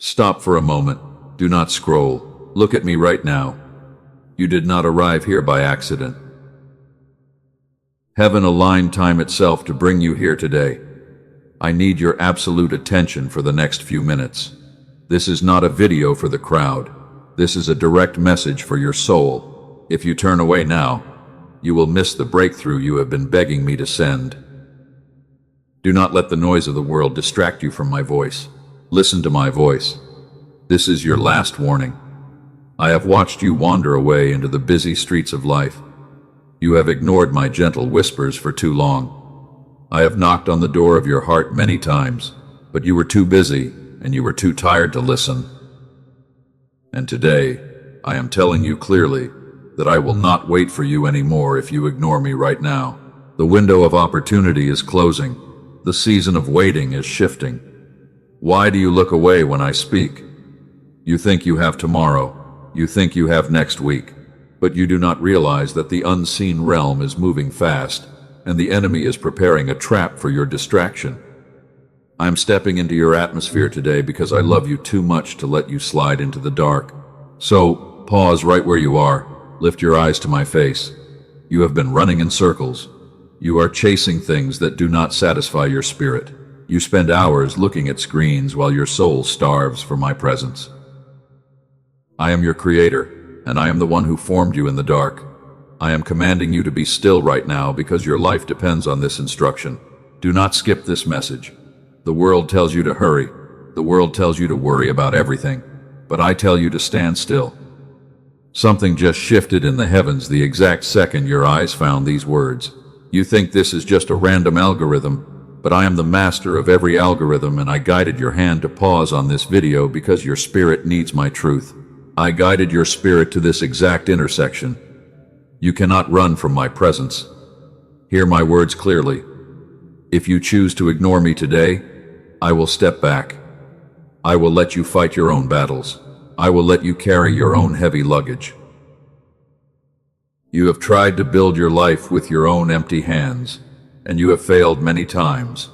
Stop for a moment. Do not scroll. Look at me right now. You did not arrive here by accident. Heaven aligned time itself to bring you here today. I need your absolute attention for the next few minutes. This is not a video for the crowd. This is a direct message for your soul. If you turn away now, you will miss the breakthrough you have been begging me to send. Do not let the noise of the world distract you from my voice. Listen to my voice. This is your last warning. I have watched you wander away into the busy streets of life. You have ignored my gentle whispers for too long. I have knocked on the door of your heart many times, but you were too busy and you were too tired to listen. And today, I am telling you clearly that I will not wait for you anymore if you ignore me right now. The window of opportunity is closing. The season of waiting is shifting. Why do you look away when I speak? You think you have tomorrow. You think you have next week. But you do not realize that the unseen realm is moving fast, and the enemy is preparing a trap for your distraction. I'm stepping into your atmosphere today because I love you too much to let you slide into the dark. So, pause right where you are. Lift your eyes to my face. You have been running in circles. You are chasing things that do not satisfy your spirit. You spend hours looking at screens while your soul starves for my presence. I am your creator, and I am the one who formed you in the dark. I am commanding you to be still right now because your life depends on this instruction. Do not skip this message. The world tells you to hurry. The world tells you to worry about everything. But I tell you to stand still. Something just shifted in the heavens the exact second your eyes found these words. You think this is just a random algorithm, but I am the master of every algorithm, and I guided your hand to pause on this video because your spirit needs my truth. I guided your spirit to this exact intersection. You cannot run from my presence. Hear my words clearly. If you choose to ignore me today, I will step back. I will let you fight your own battles. I will let you carry your own heavy luggage. You have tried to build your life with your own empty hands, and you have failed many times,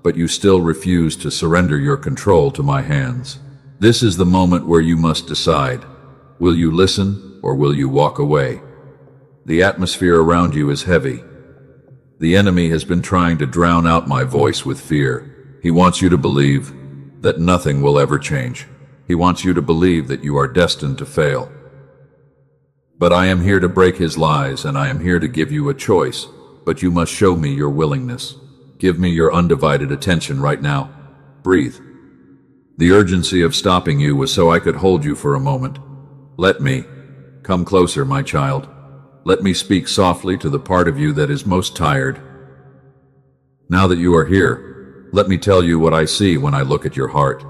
but you still refuse to surrender your control to my hands. This is the moment where you must decide. Will you listen or will you walk away? The atmosphere around you is heavy. The enemy has been trying to drown out my voice with fear. He wants you to believe that nothing will ever change. He wants you to believe that you are destined to fail. But I am here to break his lies, and I am here to give you a choice, but you must show me your willingness. Give me your undivided attention right now. Breathe. The urgency of stopping you was so I could hold you for a moment. Let me. Come closer, my child. Let me speak softly to the part of you that is most tired. Now that you are here, let me tell you what I see when I look at your heart.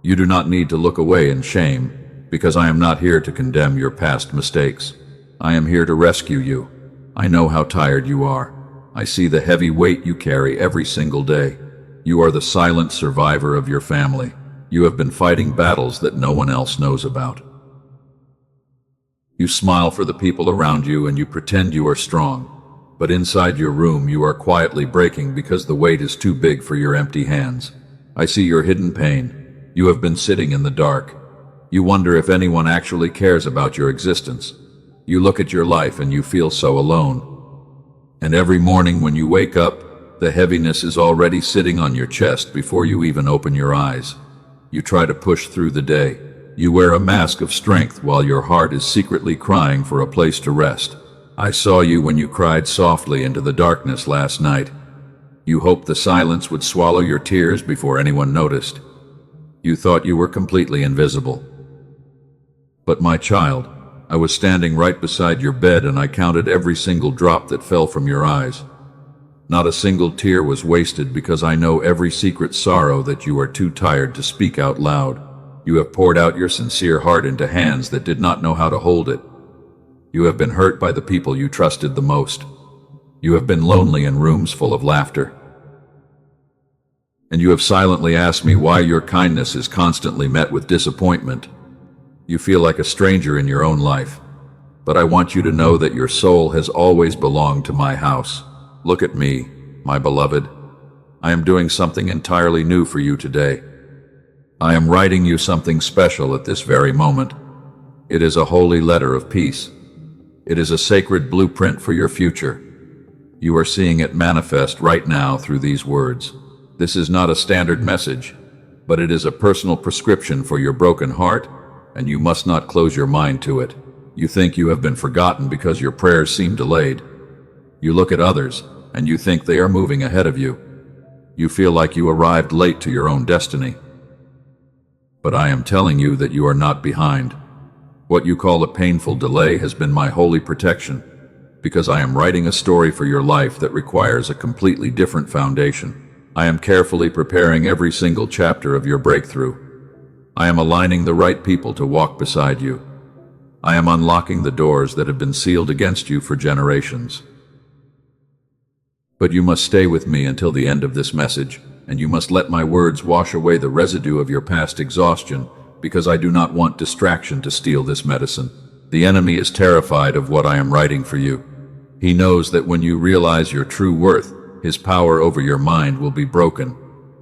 You do not need to look away in shame, because I am not here to condemn your past mistakes. I am here to rescue you. I know how tired you are. I see the heavy weight you carry every single day. You are the silent survivor of your family. You have been fighting battles that no one else knows about. You smile for the people around you and you pretend you are strong, but inside your room you are quietly breaking because the weight is too big for your empty hands. I see your hidden pain. You have been sitting in the dark. You wonder if anyone actually cares about your existence. You look at your life and you feel so alone. And every morning when you wake up, the heaviness is already sitting on your chest before you even open your eyes. You try to push through the day. You wear a mask of strength while your heart is secretly crying for a place to rest. I saw you when you cried softly into the darkness last night. You hoped the silence would swallow your tears before anyone noticed. You thought you were completely invisible. But my child, I was standing right beside your bed and I counted every single drop that fell from your eyes. Not a single tear was wasted because I know every secret sorrow that you are too tired to speak out loud. You have poured out your sincere heart into hands that did not know how to hold it. You have been hurt by the people you trusted the most. You have been lonely in rooms full of laughter. And you have silently asked me why your kindness is constantly met with disappointment. You feel like a stranger in your own life. But I want you to know that your soul has always belonged to my house. Look at me, my beloved. I am doing something entirely new for you today. I am writing you something special at this very moment. It is a holy letter of peace. It is a sacred blueprint for your future. You are seeing it manifest right now through these words. This is not a standard message, but it is a personal prescription for your broken heart, and you must not close your mind to it. You think you have been forgotten because your prayers seem delayed. You look at others, and you think they are moving ahead of you. You feel like you arrived late to your own destiny. But I am telling you that you are not behind. What you call a painful delay has been my holy protection, because I am writing a story for your life that requires a completely different foundation. I am carefully preparing every single chapter of your breakthrough. I am aligning the right people to walk beside you. I am unlocking the doors that have been sealed against you for generations. But you must stay with me until the end of this message, and you must let my words wash away the residue of your past exhaustion, because I do not want distraction to steal this medicine. The enemy is terrified of what I am writing for you. He knows that when you realize your true worth, his power over your mind will be broken.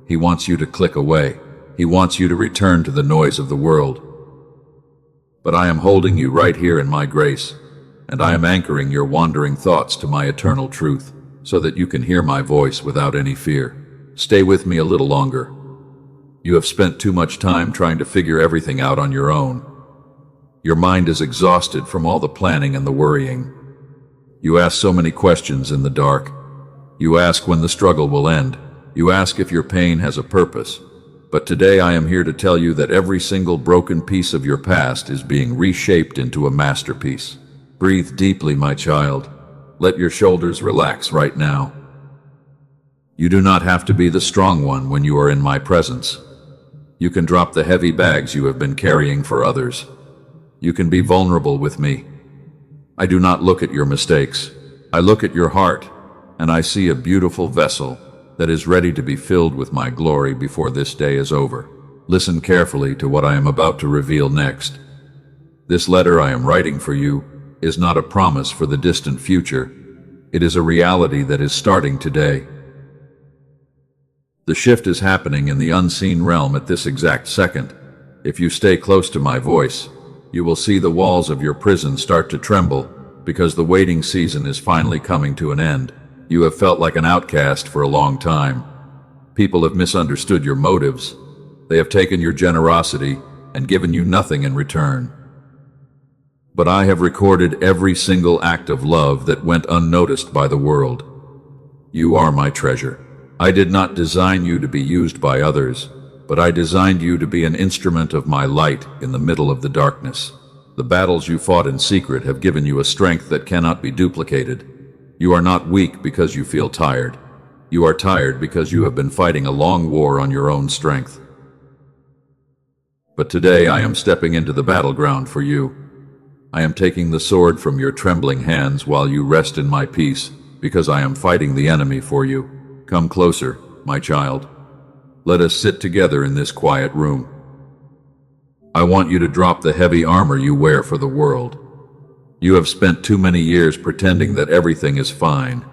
He wants you to click away. He wants you to return to the noise of the world. But I am holding you right here in my grace, and I am anchoring your wandering thoughts to my eternal truth, so that you can hear my voice without any fear. Stay with me a little longer. You have spent too much time trying to figure everything out on your own. Your mind is exhausted from all the planning and the worrying. You ask so many questions in the dark. You ask when the struggle will end. You ask if your pain has a purpose. But today I am here to tell you that every single broken piece of your past is being reshaped into a masterpiece. Breathe deeply, my child. Let your shoulders relax right now. You do not have to be the strong one when you are in my presence. You can drop the heavy bags you have been carrying for others. You can be vulnerable with me. I do not look at your mistakes. I look at your heart, and I see a beautiful vessel that is ready to be filled with my glory before this day is over. Listen carefully to what I am about to reveal next. This letter I am writing for you is not a promise for the distant future. It is a reality that is starting today. The shift is happening in the unseen realm at this exact second. If you stay close to my voice, you will see the walls of your prison start to tremble, because the waiting season is finally coming to an end. You have felt like an outcast for a long time. People have misunderstood your motives. They have taken your generosity and given you nothing in return. But I have recorded every single act of love that went unnoticed by the world. You are my treasure. I did not design you to be used by others, but I designed you to be an instrument of my light in the middle of the darkness. The battles you fought in secret have given you a strength that cannot be duplicated. You are not weak because you feel tired. You are tired because you have been fighting a long war on your own strength. But today I am stepping into the battleground for you. I am taking the sword from your trembling hands while you rest in my peace, because I am fighting the enemy for you. Come closer, my child. Let us sit together in this quiet room. I want you to drop the heavy armor you wear for the world. You have spent too many years pretending that everything is fine.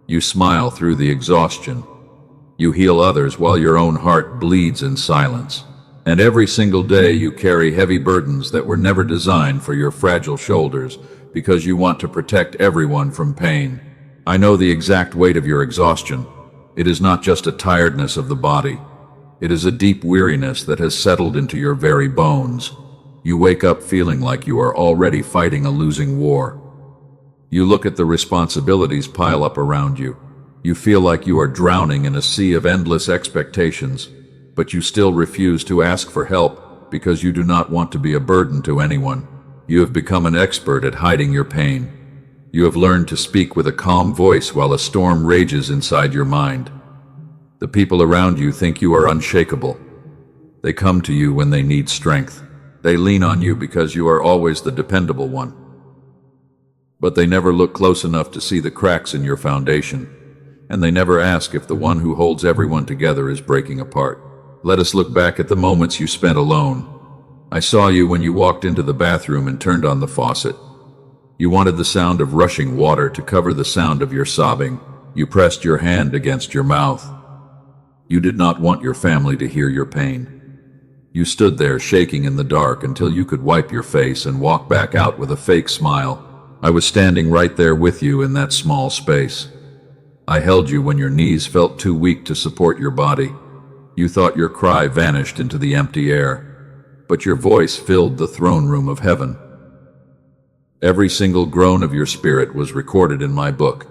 You smile through the exhaustion. You heal others while your own heart bleeds in silence. And every single day you carry heavy burdens that were never designed for your fragile shoulders, because you want to protect everyone from pain. I know the exact weight of your exhaustion. It is not just a tiredness of the body. It is a deep weariness that has settled into your very bones. You wake up feeling like you are already fighting a losing war. You look at the responsibilities pile up around you. You feel like you are drowning in a sea of endless expectations, but you still refuse to ask for help because you do not want to be a burden to anyone. You have become an expert at hiding your pain. You have learned to speak with a calm voice while a storm rages inside your mind. The people around you think you are unshakable. They come to you when they need strength. They lean on you because you are always the dependable one. But they never look close enough to see the cracks in your foundation, and they never ask if the one who holds everyone together is breaking apart. Let us look back at the moments you spent alone. I saw you when you walked into the bathroom and turned on the faucet. You wanted the sound of rushing water to cover the sound of your sobbing. You pressed your hand against your mouth. You did not want your family to hear your pain. You stood there shaking in the dark until you could wipe your face and walk back out with a fake smile. I was standing right there with you in that small space. I held you when your knees felt too weak to support your body. You thought your cry vanished into the empty air, but your voice filled the throne room of heaven. Every single groan of your spirit was recorded in my book,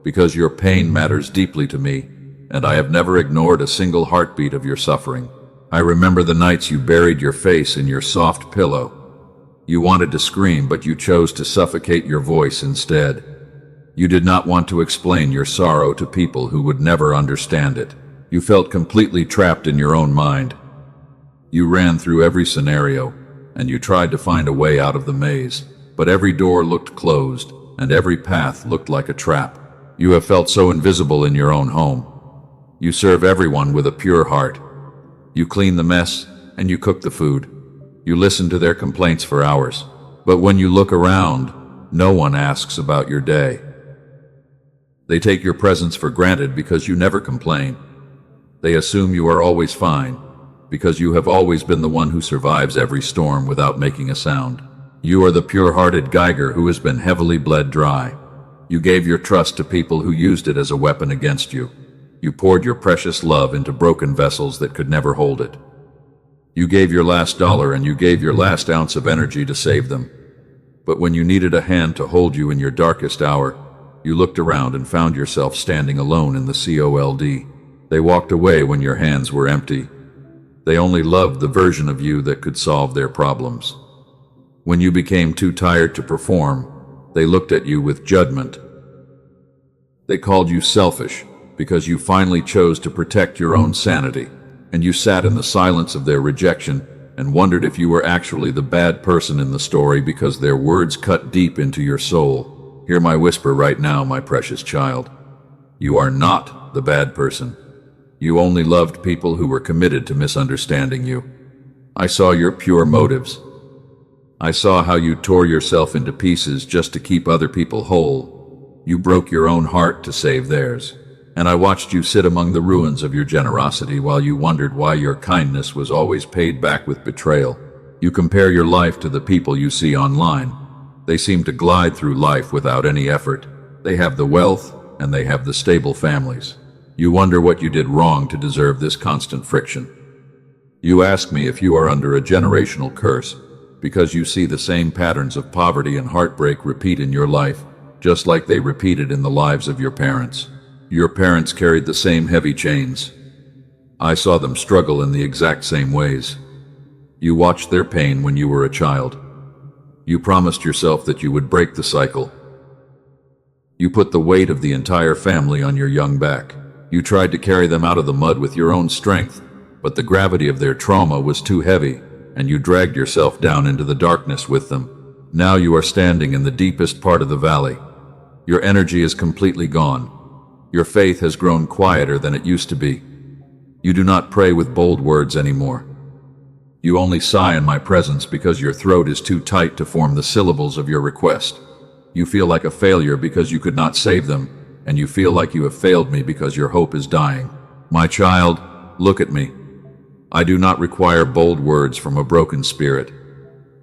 because your pain matters deeply to me, and I have never ignored a single heartbeat of your suffering. I remember the nights you buried your face in your soft pillow. You wanted to scream, but you chose to suffocate your voice instead. You did not want to explain your sorrow to people who would never understand it. You felt completely trapped in your own mind. You ran through every scenario, and you tried to find a way out of the maze, but every door looked closed, and every path looked like a trap. You have felt so invisible in your own home. You serve everyone with a pure heart. You clean the mess, and you cook the food. You listen to their complaints for hours. But when you look around, no one asks about your day. They take your presence for granted because you never complain. They assume you are always fine, because you have always been the one who survives every storm without making a sound. You are the pure-hearted Geiger who has been heavily bled dry. You gave your trust to people who used it as a weapon against you. You poured your precious love into broken vessels that could never hold it. You gave your last dollar and you gave your last ounce of energy to save them. But when you needed a hand to hold you in your darkest hour, you looked around and found yourself standing alone in the cold. They walked away when your hands were empty. They only loved the version of you that could solve their problems. When you became too tired to perform, they looked at you with judgment. They called you selfish because you finally chose to protect your own sanity, and you sat in the silence of their rejection and wondered if you were actually the bad person in the story because their words cut deep into your soul. Hear my whisper right now, my precious child. You are not the bad person. You only loved people who were committed to misunderstanding you. I saw your pure motives. I saw how you tore yourself into pieces just to keep other people whole. You broke your own heart to save theirs. And I watched you sit among the ruins of your generosity while you wondered why your kindness was always paid back with betrayal. You compare your life to the people you see online. They seem to glide through life without any effort. They have the wealth, and they have the stable families. You wonder what you did wrong to deserve this constant friction. You ask me if you are under a generational curse, because you see the same patterns of poverty and heartbreak repeat in your life, just like they repeated in the lives of your parents. Your parents carried the same heavy chains. I saw them struggle in the exact same ways. You watched their pain when you were a child. You promised yourself that you would break the cycle. You put the weight of the entire family on your young back. You tried to carry them out of the mud with your own strength, but the gravity of their trauma was too heavy, and you dragged yourself down into the darkness with them. Now you are standing in the deepest part of the valley. Your energy is completely gone. Your faith has grown quieter than it used to be. You do not pray with bold words anymore. You only sigh in my presence because your throat is too tight to form the syllables of your request. You feel like a failure because you could not save them, and you feel like you have failed me because your hope is dying. My child, look at me. I do not require bold words from a broken spirit.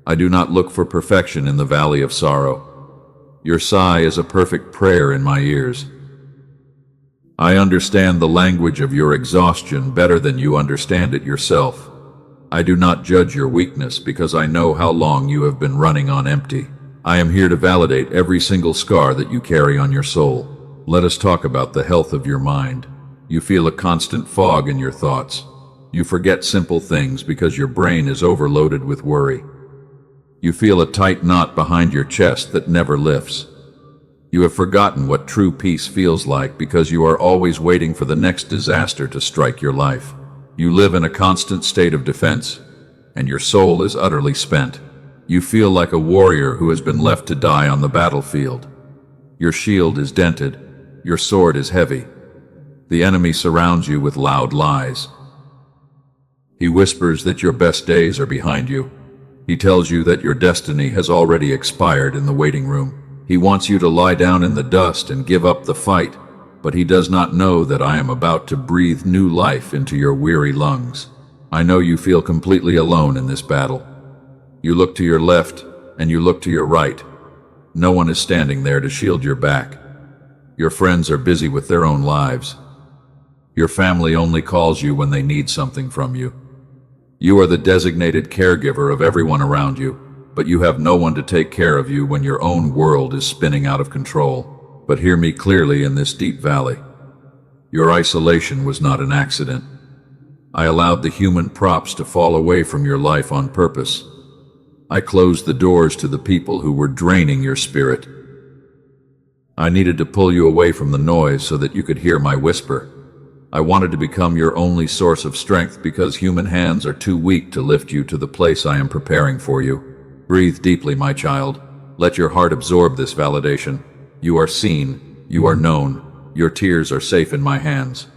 I do not look for perfection in the valley of sorrow. Your sigh is a perfect prayer in my ears. I understand the language of your exhaustion better than you understand it yourself. I do not judge your weakness because I know how long you have been running on empty. I am here to validate every single scar that you carry on your soul. Let us talk about the health of your mind. You feel a constant fog in your thoughts. You forget simple things because your brain is overloaded with worry. You feel a tight knot behind your chest that never lifts. You have forgotten what true peace feels like because you are always waiting for the next disaster to strike your life. You live in a constant state of defense, and your soul is utterly spent. You feel like a warrior who has been left to die on the battlefield. Your shield is dented. Your sword is heavy. The enemy surrounds you with loud lies. He whispers that your best days are behind you. He tells you that your destiny has already expired in the waiting room. He wants you to lie down in the dust and give up the fight, but he does not know that I am about to breathe new life into your weary lungs. I know you feel completely alone in this battle. You look to your left and you look to your right. No one is standing there to shield your back. Your friends are busy with their own lives. Your family only calls you when they need something from you. You are the designated caregiver of everyone around you, but you have no one to take care of you when your own world is spinning out of control. But hear me clearly in this deep valley. Your isolation was not an accident. I allowed the human props to fall away from your life on purpose. I closed the doors to the people who were draining your spirit. I needed to pull you away from the noise so that you could hear my whisper. I wanted to become your only source of strength because human hands are too weak to lift you to the place I am preparing for you. Breathe deeply, my child. Let your heart absorb this validation. You are seen. You are known. Your tears are safe in my hands.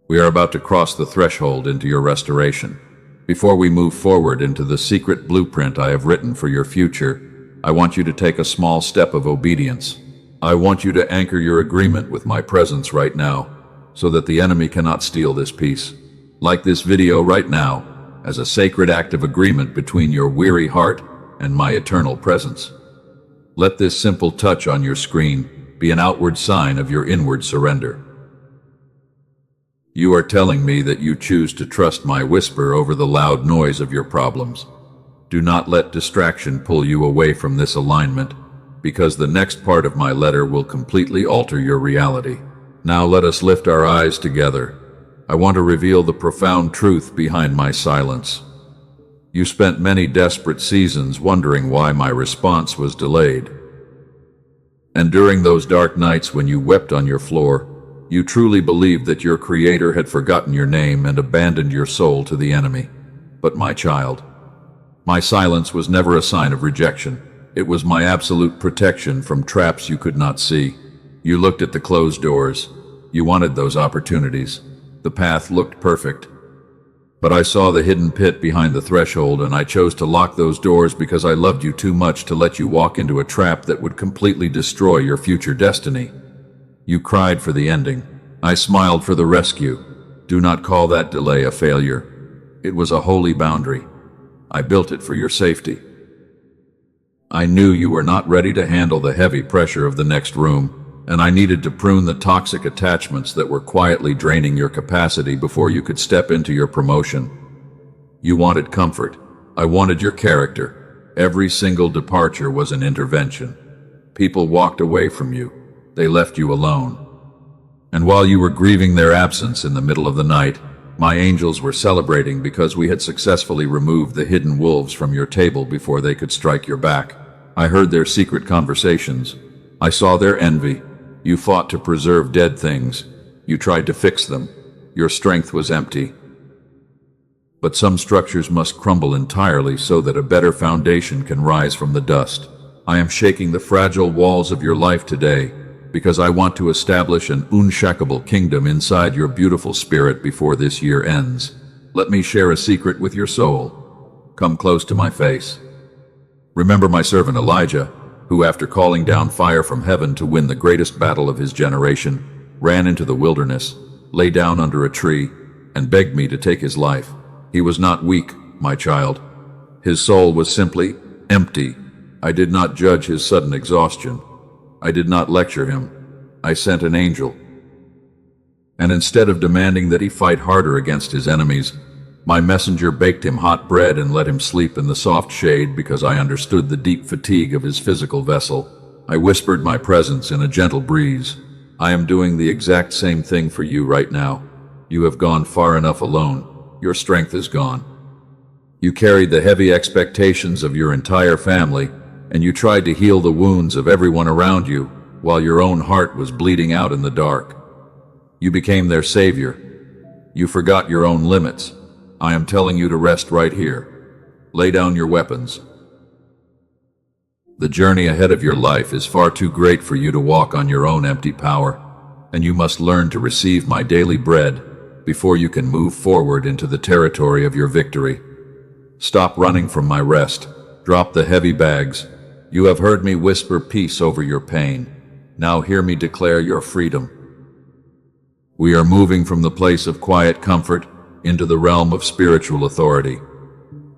We are about to cross the threshold into your restoration. Before we move forward into the secret blueprint I have written for your future, I want you to take a small step of obedience. I want you to anchor your agreement with my presence right now, so that the enemy cannot steal this peace. Like this video right now, as a sacred act of agreement between your weary heart and my eternal presence. Let this simple touch on your screen be an outward sign of your inward surrender. You are telling me that you choose to trust my whisper over the loud noise of your problems. Do not let distraction pull you away from this alignment, because the next part of my letter will completely alter your reality. Now let us lift our eyes together. I want to reveal the profound truth behind my silence. You spent many desperate seasons wondering why my response was delayed. And during those dark nights when you wept on your floor, you truly believed that your Creator had forgotten your name and abandoned your soul to the enemy. But my child, my silence was never a sign of rejection. It was my absolute protection from traps you could not see. You looked at the closed doors. You wanted those opportunities. The path looked perfect. But I saw the hidden pit behind the threshold, and I chose to lock those doors because I loved you too much to let you walk into a trap that would completely destroy your future destiny. You cried for the ending. I smiled for the rescue. Do not call that delay a failure. It was a holy boundary. I built it for your safety. I knew you were not ready to handle the heavy pressure of the next room, and I needed to prune the toxic attachments that were quietly draining your capacity before you could step into your promotion. You wanted comfort. I wanted your character. Every single departure was an intervention. People walked away from you. They left you alone. And while you were grieving their absence in the middle of the night, my angels were celebrating because we had successfully removed the hidden wolves from your table before they could strike your back. I heard their secret conversations. I saw their envy. You fought to preserve dead things. You tried to fix them. Your strength was empty. But some structures must crumble entirely so that a better foundation can rise from the dust. I am shaking the fragile walls of your life today, because I want to establish an unshakable kingdom inside your beautiful spirit before this year ends. Let me share a secret with your soul. Come close to my face. Remember my servant Elijah, who after calling down fire from heaven to win the greatest battle of his generation, ran into the wilderness, lay down under a tree, and begged me to take his life. He was not weak, my child. His soul was simply empty. I did not judge his sudden exhaustion. I did not lecture him. I sent an angel. And instead of demanding that he fight harder against his enemies, my messenger baked him hot bread and let him sleep in the soft shade because I understood the deep fatigue of his physical vessel. I whispered my presence in a gentle breeze. I am doing the exact same thing for you right now. You have gone far enough alone. Your strength is gone. You carried the heavy expectations of your entire family, and you tried to heal the wounds of everyone around you while your own heart was bleeding out in the dark. You became their savior. You forgot your own limits. I am telling you to rest right here. Lay down your weapons. The journey ahead of your life is far too great for you to walk on your own empty power, and you must learn to receive my daily bread before you can move forward into the territory of your victory. Stop running from my rest. Drop the heavy bags. You have heard me whisper peace over your pain. Now hear me declare your freedom. We are moving from the place of quiet comfort into the realm of spiritual authority.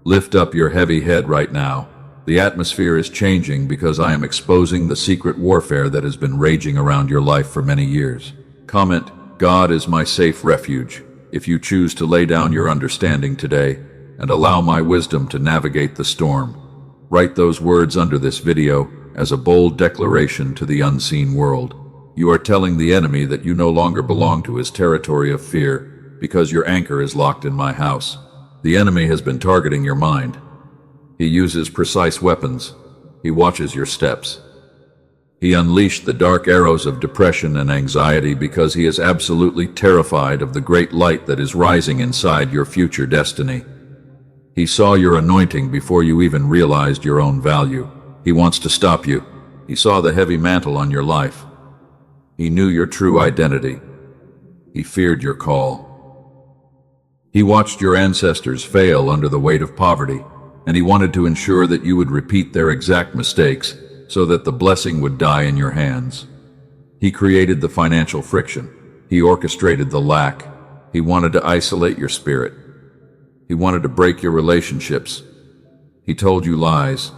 Lift up your heavy head right now. The atmosphere is changing because I am exposing the secret warfare that has been raging around your life for many years. Comment, God is my safe refuge, if you choose to lay down your understanding today and allow my wisdom to navigate the storm. Write those words under this video as a bold declaration to the unseen world. You are telling the enemy that you no longer belong to his territory of fear because your anchor is locked in my house. The enemy has been targeting your mind. He uses precise weapons. He watches your steps. He unleashed the dark arrows of depression and anxiety because he is absolutely terrified of the great light that is rising inside your future destiny. He saw your anointing before you even realized your own value. He wants to stop you. He saw the heavy mantle on your life. He knew your true identity. He feared your call. He watched your ancestors fail under the weight of poverty, and he wanted to ensure that you would repeat their exact mistakes so that the blessing would die in your hands. He created the financial friction. He orchestrated the lack. He wanted to isolate your spirit. He wanted to break your relationships. He told you lies.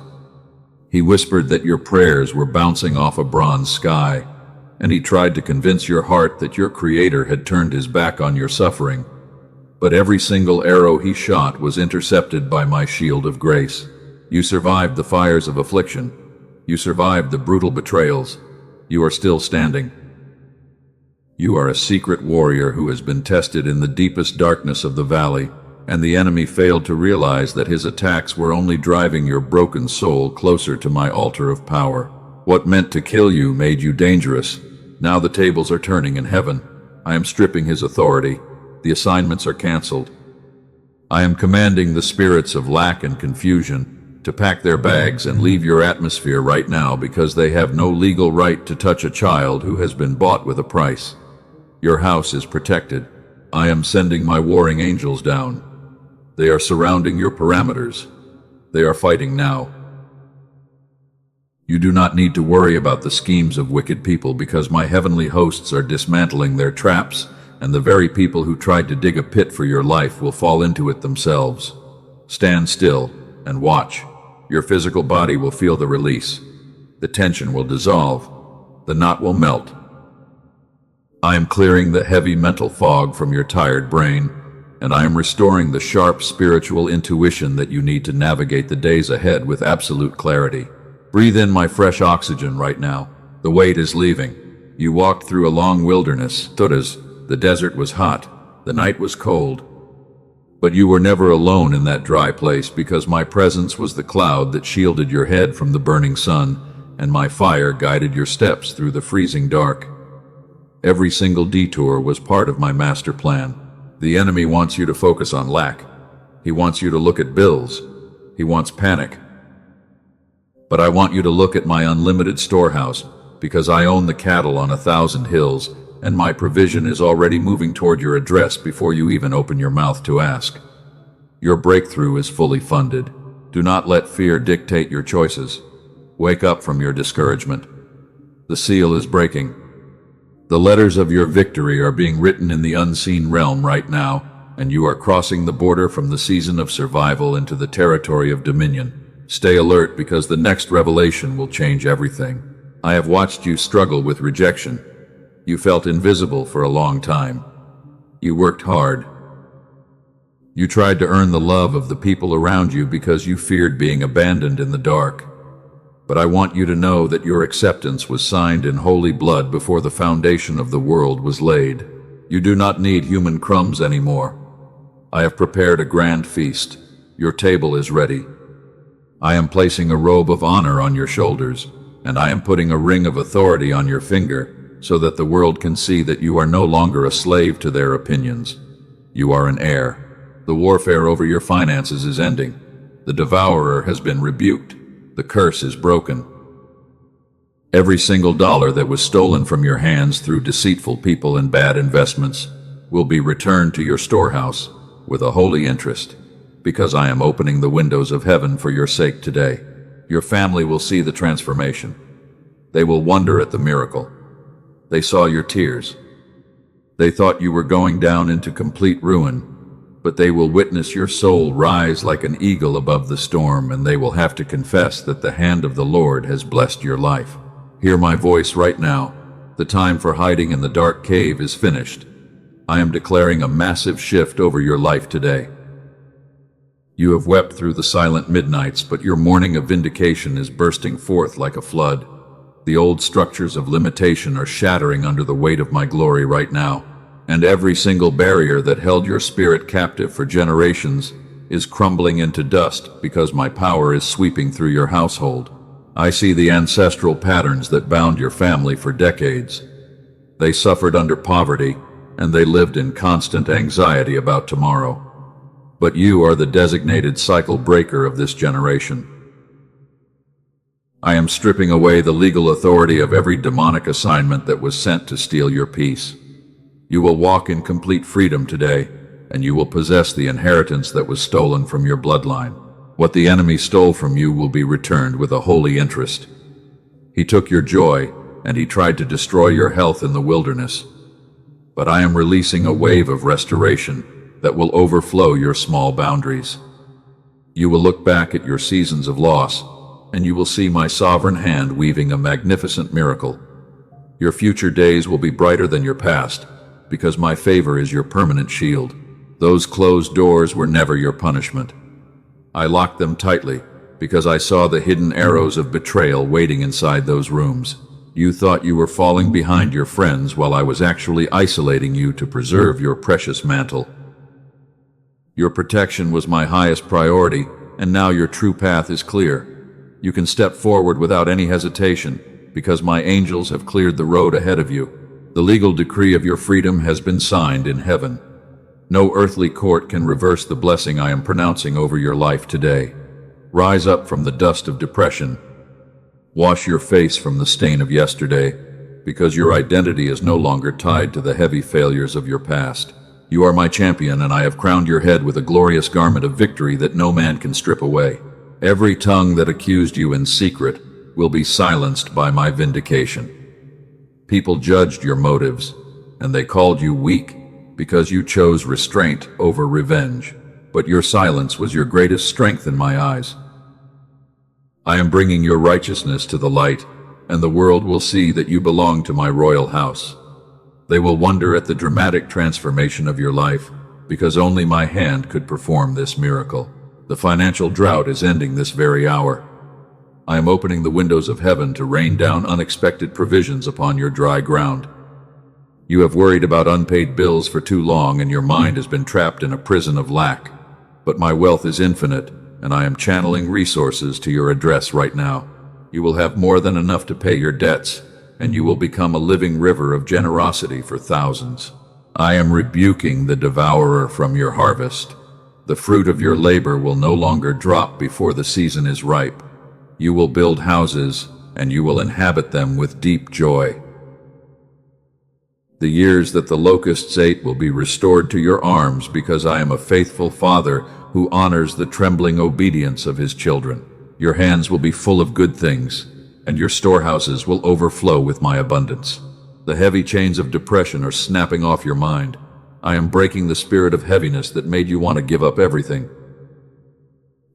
He whispered that your prayers were bouncing off a bronze sky, and he tried to convince your heart that your Creator had turned his back on your suffering. But every single arrow he shot was intercepted by my shield of grace. You survived the fires of affliction. You survived the brutal betrayals. You are still standing. You are a secret warrior who has been tested in the deepest darkness of the valley, and the enemy failed to realize that his attacks were only driving your broken soul closer to my altar of power. What meant to kill you made you dangerous. Now the tables are turning in heaven. I am stripping his authority. The assignments are canceled. I am commanding the spirits of lack and confusion to pack their bags and leave your atmosphere right now because they have no legal right to touch a child who has been bought with a price. Your house is protected. I am sending my warring angels down. They are surrounding your parameters. They are fighting now. You do not need to worry about the schemes of wicked people because my heavenly hosts are dismantling their traps, and the very people who tried to dig a pit for your life will fall into it themselves. Stand still and watch. Your physical body will feel the release. The tension will dissolve. The knot will melt. I am clearing the heavy mental fog from your tired brain, and I am restoring the sharp spiritual intuition that you need to navigate the days ahead with absolute clarity. Breathe in my fresh oxygen right now. The weight is leaving. You walked through a long wilderness. The desert was hot. The night was cold. But you were never alone in that dry place because my presence was the cloud that shielded your head from the burning sun, and my fire guided your steps through the freezing dark. Every single detour was part of my master plan. The enemy wants you to focus on lack. He wants you to look at bills. He wants panic. But I want you to look at my unlimited storehouse because I own the cattle on 1,000 hills, and my provision is already moving toward your address before you even open your mouth to ask. Your breakthrough is fully funded. Do not let fear dictate your choices. Wake up from your discouragement. The seal is breaking. The letters of your victory are being written in the unseen realm right now, and you are crossing the border from the season of survival into the territory of dominion. Stay alert because the next revelation will change everything. I have watched you struggle with rejection. You felt invisible for a long time. You worked hard. You tried to earn the love of the people around you because you feared being abandoned in the dark. But I want you to know that your acceptance was signed in holy blood before the foundation of the world was laid. You do not need human crumbs anymore. I have prepared a grand feast. Your table is ready. I am placing a robe of honor on your shoulders, and I am putting a ring of authority on your finger so that the world can see that you are no longer a slave to their opinions. You are an heir. The warfare over your finances is ending. The devourer has been rebuked. The curse is broken. Every single dollar that was stolen from your hands through deceitful people and bad investments will be returned to your storehouse with a holy interest, because I am opening the windows of heaven for your sake today. Your family will see the transformation. They will wonder at the miracle. They saw your tears. They thought you were going down into complete ruin, but they will witness your soul rise like an eagle above the storm, and they will have to confess that the hand of the Lord has blessed your life. Hear my voice right now. The time for hiding in the dark cave is finished. I am declaring a massive shift over your life today. You have wept through the silent midnights, but your morning of vindication is bursting forth like a flood. The old structures of limitation are shattering under the weight of my glory right now, and every single barrier that held your spirit captive for generations is crumbling into dust because my power is sweeping through your household. I see the ancestral patterns that bound your family for decades. They suffered under poverty, and they lived in constant anxiety about tomorrow. But you are the designated cycle breaker of this generation. I am stripping away the legal authority of every demonic assignment that was sent to steal your peace. You will walk in complete freedom today, and you will possess the inheritance that was stolen from your bloodline. What the enemy stole from you will be returned with a holy interest. He took your joy, and he tried to destroy your health in the wilderness. But I am releasing a wave of restoration that will overflow your small boundaries. You will look back at your seasons of loss, and you will see my sovereign hand weaving a magnificent miracle. Your future days will be brighter than your past, because my favor is your permanent shield. Those closed doors were never your punishment. I locked them tightly, because I saw the hidden arrows of betrayal waiting inside those rooms. You thought you were falling behind your friends while I was actually isolating you to preserve your precious mantle. Your protection was my highest priority, and now your true path is clear. You can step forward without any hesitation, because my angels have cleared the road ahead of you. The legal decree of your freedom has been signed in heaven. No earthly court can reverse the blessing I am pronouncing over your life today. Rise up from the dust of depression. Wash your face from the stain of yesterday, because your identity is no longer tied to the heavy failures of your past. You are my champion, and I have crowned your head with a glorious garment of victory that no man can strip away. Every tongue that accused you in secret will be silenced by my vindication. People judged your motives, and they called you weak because you chose restraint over revenge. But your silence was your greatest strength in my eyes. I am bringing your righteousness to the light, and the world will see that you belong to my royal house. They will wonder at the dramatic transformation of your life, because only my hand could perform this miracle. The financial drought is ending this very hour. I am opening the windows of heaven to rain down unexpected provisions upon your dry ground. You have worried about unpaid bills for too long, and your mind has been trapped in a prison of lack. But my wealth is infinite, and I am channeling resources to your address right now. You will have more than enough to pay your debts, and you will become a living river of generosity for thousands. I am rebuking the devourer from your harvest. The fruit of your labor will no longer drop before the season is ripe. You will build houses, and you will inhabit them with deep joy. The years that the locusts ate will be restored to your arms, because I am a faithful father who honors the trembling obedience of his children. Your hands will be full of good things, and your storehouses will overflow with my abundance. The heavy chains of depression are snapping off your mind. I am breaking the spirit of heaviness that made you want to give up everything.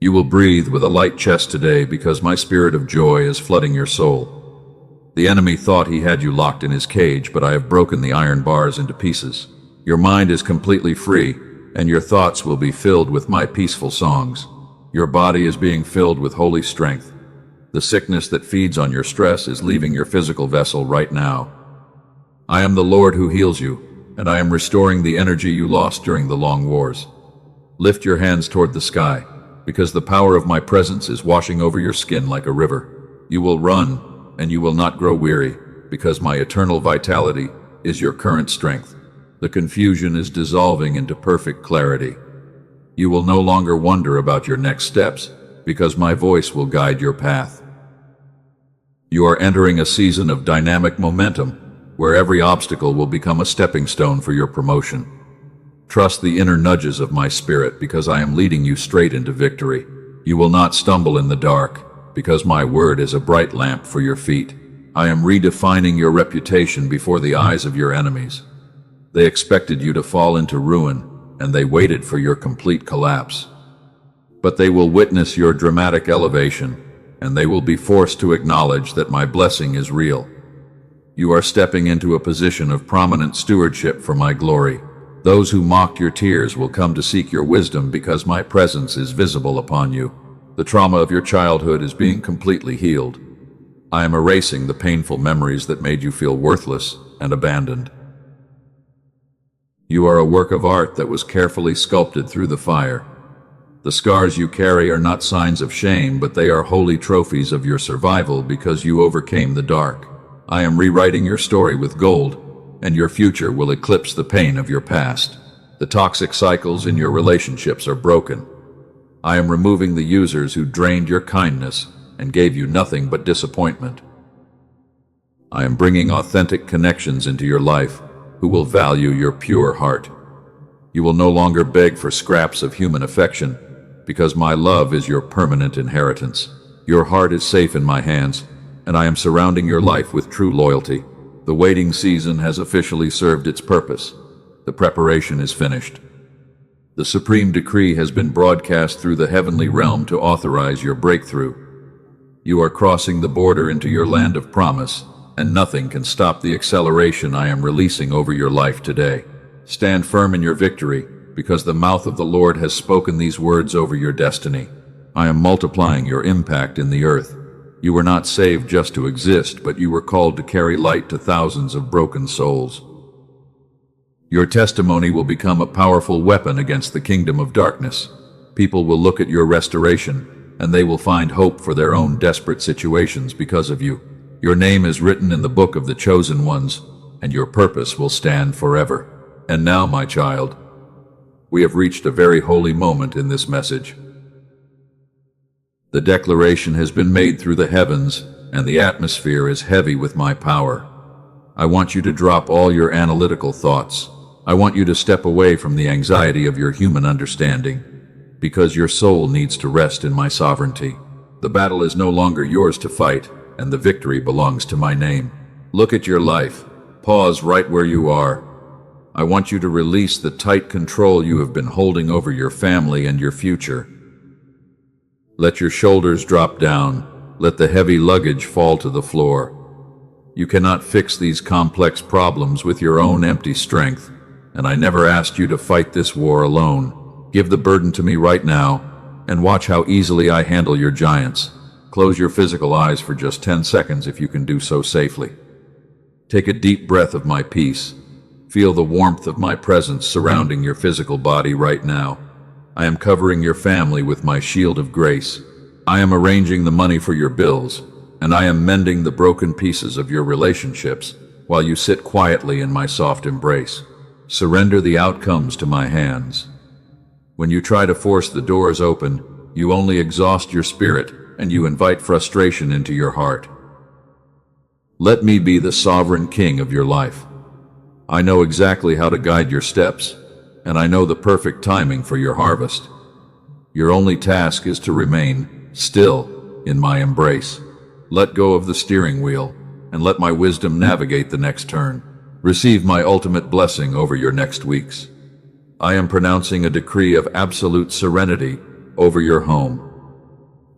You will breathe with a light chest today, because my spirit of joy is flooding your soul. The enemy thought he had you locked in his cage, but I have broken the iron bars into pieces. Your mind is completely free, and your thoughts will be filled with my peaceful songs. Your body is being filled with holy strength. The sickness that feeds on your stress is leaving your physical vessel right now. I am the Lord who heals you, and I am restoring the energy you lost during the long wars. Lift your hands toward the sky, because the power of my presence is washing over your skin like a river. You will run, and you will not grow weary, because my eternal vitality is your current strength. The confusion is dissolving into perfect clarity. You will no longer wonder about your next steps, because my voice will guide your path. You are entering a season of dynamic momentum, where every obstacle will become a stepping stone for your promotion. Trust the inner nudges of my spirit, because I am leading you straight into victory. You will not stumble in the dark, because my word is a bright lamp for your feet. I am redefining your reputation before the eyes of your enemies. They expected you to fall into ruin, and they waited for your complete collapse. But they will witness your dramatic elevation, and they will be forced to acknowledge that my blessing is real. You are stepping into a position of prominent stewardship for my glory. Those who mocked your tears will come to seek your wisdom because my presence is visible upon you. The trauma of your childhood is being completely healed. I am erasing the painful memories that made you feel worthless and abandoned. You are a work of art that was carefully sculpted through the fire. The scars you carry are not signs of shame, but they are holy trophies of your survival because you overcame the dark. I am rewriting your story with gold, and your future will eclipse the pain of your past. The toxic cycles in your relationships are broken. I am removing the users who drained your kindness and gave you nothing but disappointment. I am bringing authentic connections into your life who will value your pure heart. You will no longer beg for scraps of human affection because my love is your permanent inheritance. Your heart is safe in my hands, and I am surrounding your life with true loyalty. The waiting season has officially served its purpose. The preparation is finished. The supreme decree has been broadcast through the heavenly realm to authorize your breakthrough. You are crossing the border into your land of promise, and nothing can stop the acceleration I am releasing over your life today. Stand firm in your victory, because the mouth of the Lord has spoken these words over your destiny. I am multiplying your impact in the earth. You were not saved just to exist, but you were called to carry light to thousands of broken souls. Your testimony will become a powerful weapon against the kingdom of darkness. People will look at your restoration, and they will find hope for their own desperate situations because of you. Your name is written in the book of the chosen ones, and your purpose will stand forever. And now, my child, we have reached a very holy moment in this message. The declaration has been made through the heavens, and the atmosphere is heavy with my power. I want you to drop all your analytical thoughts. I want you to step away from the anxiety of your human understanding, because your soul needs to rest in my sovereignty. The battle is no longer yours to fight, and the victory belongs to my name. Look at your life. Pause right where you are. I want you to release the tight control you have been holding over your family and your future. Let your shoulders drop down. Let the heavy luggage fall to the floor. You cannot fix these complex problems with your own empty strength, and I never asked you to fight this war alone. Give the burden to me right now, and watch how easily I handle your giants. Close your physical eyes for just 10 seconds if you can do so safely. Take a deep breath of my peace. Feel the warmth of my presence surrounding your physical body right now. I am covering your family with my shield of grace. I am arranging the money for your bills, and I am mending the broken pieces of your relationships while you sit quietly in my soft embrace. Surrender the outcomes to my hands. When you try to force the doors open, you only exhaust your spirit and you invite frustration into your heart. Let me be the sovereign king of your life. I know exactly how to guide your steps, and I know the perfect timing for your harvest. Your only task is to remain still in my embrace. Let go of the steering wheel, and let my wisdom navigate the next turn. Receive my ultimate blessing over your next weeks. I am pronouncing a decree of absolute serenity over your home.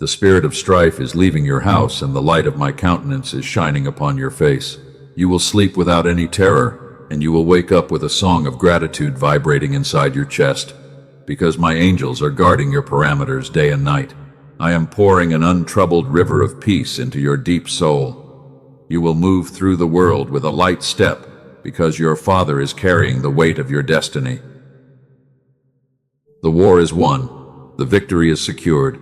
The spirit of strife is leaving your house, and the light of my countenance is shining upon your face. You will sleep without any terror, and you will wake up with a song of gratitude vibrating inside your chest, because my angels are guarding your parameters day and night. I am pouring an untroubled river of peace into your deep soul. You will move through the world with a light step, because your Father is carrying the weight of your destiny. The war is won. The victory is secured.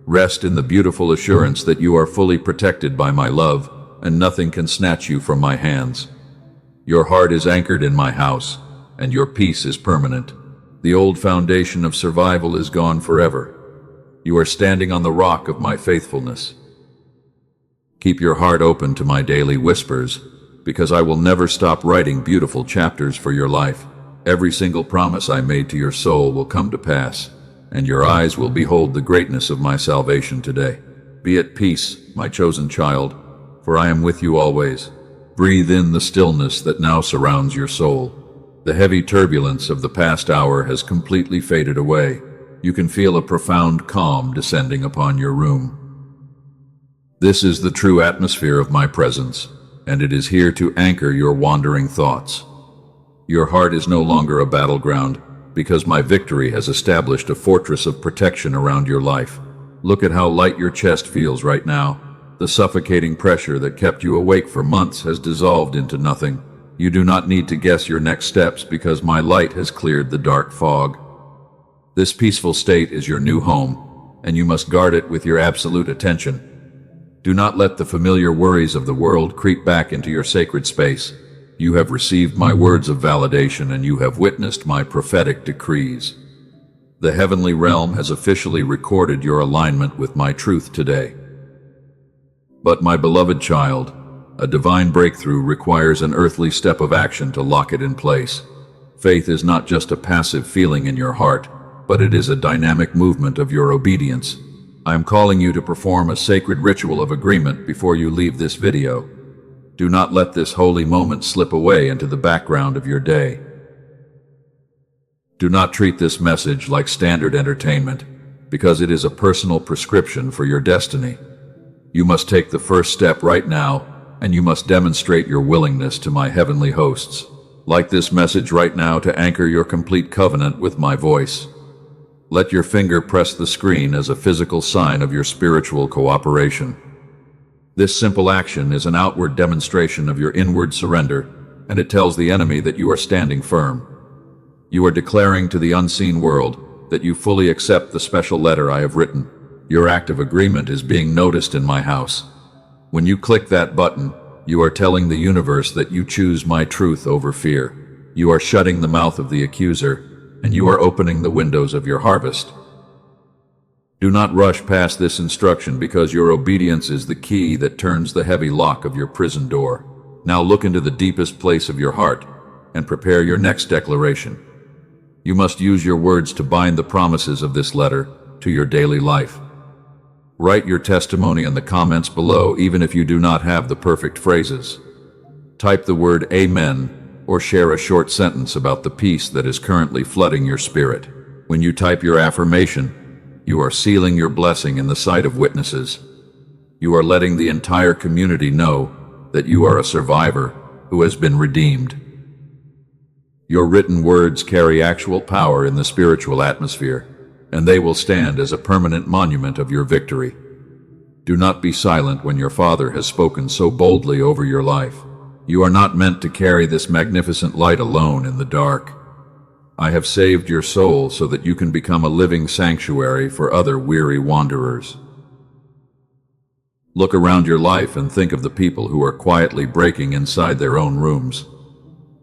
Rest in the beautiful assurance that you are fully protected by my love, and nothing can snatch you from my hands. Your heart is anchored in my house, and your peace is permanent. The old foundation of survival is gone forever. You are standing on the rock of my faithfulness. Keep your heart open to my daily whispers, because I will never stop writing beautiful chapters for your life. Every single promise I made to your soul will come to pass, and your eyes will behold the greatness of my salvation today. Be at peace, my chosen child, for I am with you always. Breathe in the stillness that now surrounds your soul. The heavy turbulence of the past hour has completely faded away. You can feel a profound calm descending upon your room. This is the true atmosphere of my presence, and it is here to anchor your wandering thoughts. Your heart is no longer a battleground, because my victory has established a fortress of protection around your life. Look at how light your chest feels right now. The suffocating pressure that kept you awake for months has dissolved into nothing. You do not need to guess your next steps because my light has cleared the dark fog. This peaceful state is your new home, and you must guard it with your absolute attention. Do not let the familiar worries of the world creep back into your sacred space. You have received my words of validation, and you have witnessed my prophetic decrees. The heavenly realm has officially recorded your alignment with my truth today. But my beloved child, a divine breakthrough requires an earthly step of action to lock it in place. Faith is not just a passive feeling in your heart, but it is a dynamic movement of your obedience. I am calling you to perform a sacred ritual of agreement before you leave this video. Do not let this holy moment slip away into the background of your day. Do not treat this message like standard entertainment, because it is a personal prescription for your destiny. You must take the first step right now, and you must demonstrate your willingness to my heavenly hosts. Like this message right now to anchor your complete covenant with my voice. Let your finger press the screen as a physical sign of your spiritual cooperation. This simple action is an outward demonstration of your inward surrender, and it tells the enemy that you are standing firm. You are declaring to the unseen world that you fully accept the special letter I have written. Your act of agreement is being noticed in my house. When you click that button, you are telling the universe that you choose my truth over fear. You are shutting the mouth of the accuser, and you are opening the windows of your harvest. Do not rush past this instruction, because your obedience is the key that turns the heavy lock of your prison door. Now look into the deepest place of your heart and prepare your next declaration. You must use your words to bind the promises of this letter to your daily life. Write your testimony in the comments below, even if you do not have the perfect phrases. Type the word Amen or share a short sentence about the peace that is currently flooding your spirit. When you type your affirmation, you are sealing your blessing in the sight of witnesses. You are letting the entire community know that you are a survivor who has been redeemed. Your written words carry actual power in the spiritual atmosphere, and they will stand as a permanent monument of your victory. Do not be silent when your Father has spoken so boldly over your life. You are not meant to carry this magnificent light alone in the dark. I have saved your soul so that you can become a living sanctuary for other weary wanderers. Look around your life and think of the people who are quietly breaking inside their own rooms.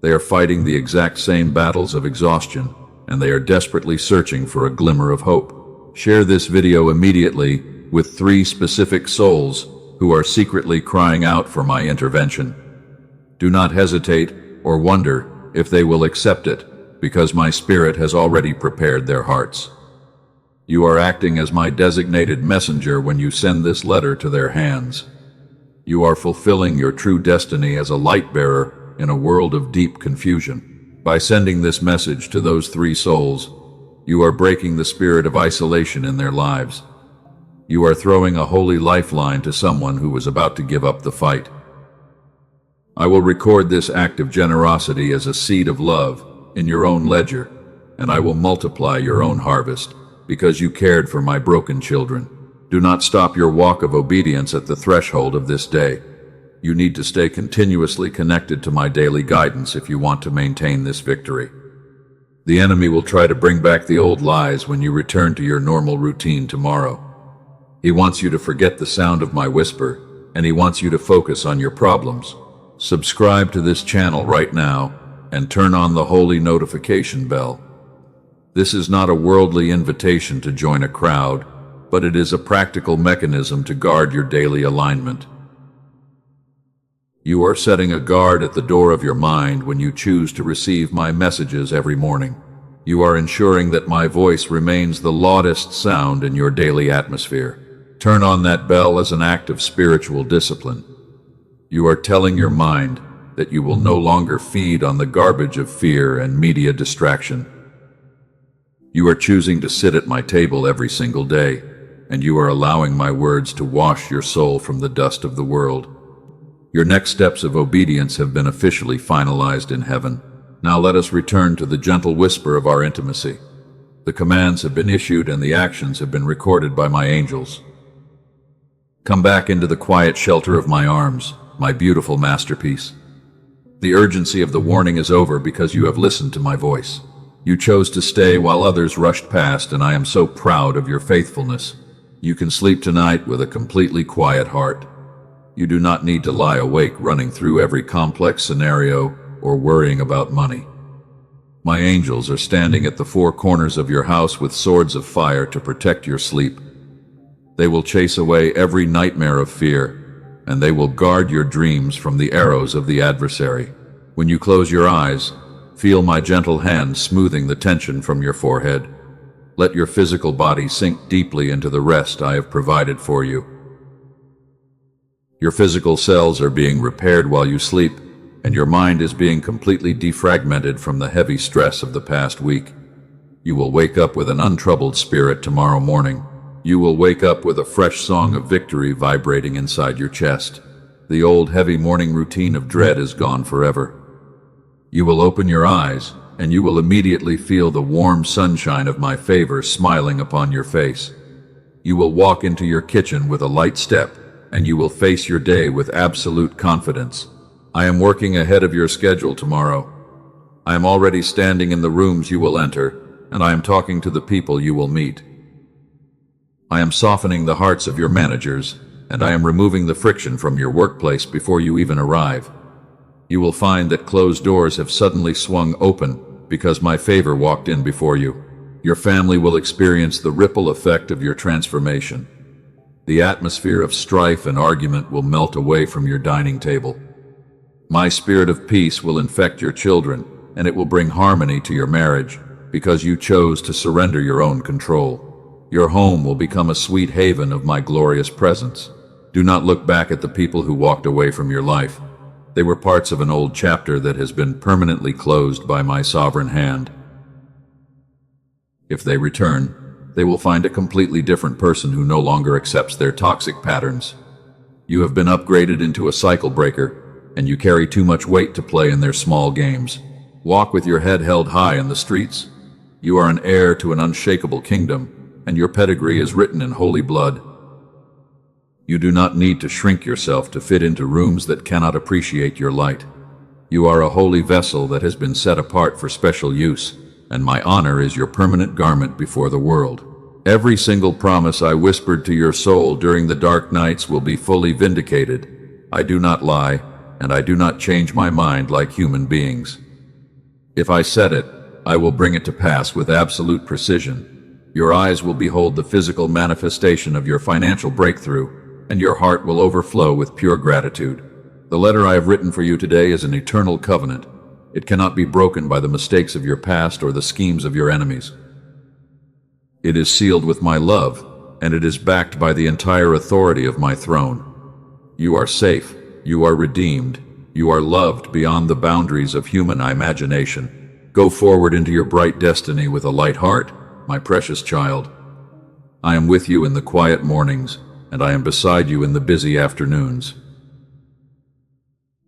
They are fighting the exact same battles of exhaustion, and they are desperately searching for a glimmer of hope. Share this video immediately with 3 specific souls who are secretly crying out for my intervention. Do not hesitate or wonder if they will accept it, because my spirit has already prepared their hearts. You are acting as my designated messenger when you send this letter to their hands. You are fulfilling your true destiny as a light bearer in a world of deep confusion. By sending this message to those 3 souls, you are breaking the spirit of isolation in their lives. You are throwing a holy lifeline to someone who was about to give up the fight. I will record this act of generosity as a seed of love in your own ledger, and I will multiply your own harvest, because you cared for my broken children. Do not stop your walk of obedience at the threshold of this day. You need to stay continuously connected to my daily guidance if you want to maintain this victory. The enemy will try to bring back the old lies when you return to your normal routine tomorrow. He wants you to forget the sound of my whisper, and he wants you to focus on your problems. Subscribe to this channel right now and turn on the holy notification bell. This is not a worldly invitation to join a crowd, but it is a practical mechanism to guard your daily alignment. You are setting a guard at the door of your mind when you choose to receive my messages every morning. You are ensuring that my voice remains the loudest sound in your daily atmosphere. Turn on that bell as an act of spiritual discipline. You are telling your mind that you will no longer feed on the garbage of fear and media distraction. You are choosing to sit at my table every single day, and you are allowing my words to wash your soul from the dust of the world. Your next steps of obedience have been officially finalized in heaven. Now let us return to the gentle whisper of our intimacy. The commands have been issued and the actions have been recorded by my angels. Come back into the quiet shelter of my arms, my beautiful masterpiece. The urgency of the warning is over because you have listened to my voice. You chose to stay while others rushed past, and I am so proud of your faithfulness. You can sleep tonight with a completely quiet heart. You do not need to lie awake running through every complex scenario or worrying about money. My angels are standing at the four corners of your house with swords of fire to protect your sleep. They will chase away every nightmare of fear, and they will guard your dreams from the arrows of the adversary. When you close your eyes, feel my gentle hand smoothing the tension from your forehead. Let your physical body sink deeply into the rest I have provided for you. Your physical cells are being repaired while you sleep, and your mind is being completely defragmented from the heavy stress of the past week. You will wake up with an untroubled spirit tomorrow morning. You will wake up with a fresh song of victory vibrating inside your chest. The old heavy morning routine of dread is gone forever. You will open your eyes, and you will immediately feel the warm sunshine of my favor smiling upon your face. You will walk into your kitchen with a light step, and you will face your day with absolute confidence. I am working ahead of your schedule tomorrow. I am already standing in the rooms you will enter, and I am talking to the people you will meet. I am softening the hearts of your managers, and I am removing the friction from your workplace before you even arrive. You will find that closed doors have suddenly swung open because my favor walked in before you. Your family will experience the ripple effect of your transformation. The atmosphere of strife and argument will melt away from your dining table. My spirit of peace will infect your children, and it will bring harmony to your marriage because you chose to surrender your own control. Your home will become a sweet haven of my glorious presence. Do not look back at the people who walked away from your life. They were parts of an old chapter that has been permanently closed by my sovereign hand. If they return, they will find a completely different person who no longer accepts their toxic patterns. You have been upgraded into a cycle breaker, and you carry too much weight to play in their small games. Walk with your head held high in the streets. You are an heir to an unshakable kingdom, and your pedigree is written in holy blood. You do not need to shrink yourself to fit into rooms that cannot appreciate your light. You are a holy vessel that has been set apart for special use, and my honor is your permanent garment before the world. Every single promise I whispered to your soul during the dark nights will be fully vindicated. I do not lie, and I do not change my mind like human beings. If I said it, I will bring it to pass with absolute precision. Your eyes will behold the physical manifestation of your financial breakthrough, and your heart will overflow with pure gratitude. The letter I have written for you today is an eternal covenant. It cannot be broken by the mistakes of your past or the schemes of your enemies. It is sealed with my love, and it is backed by the entire authority of my throne. You are safe, you are redeemed, you are loved beyond the boundaries of human imagination. Go forward into your bright destiny with a light heart, my precious child. I am with you in the quiet mornings, and I am beside you in the busy afternoons.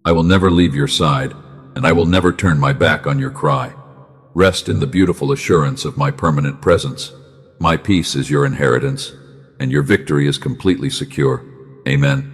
I will never leave your side, and I will never turn my back on your cry. Rest in the beautiful assurance of my permanent presence. My peace is your inheritance, and your victory is completely secure. Amen.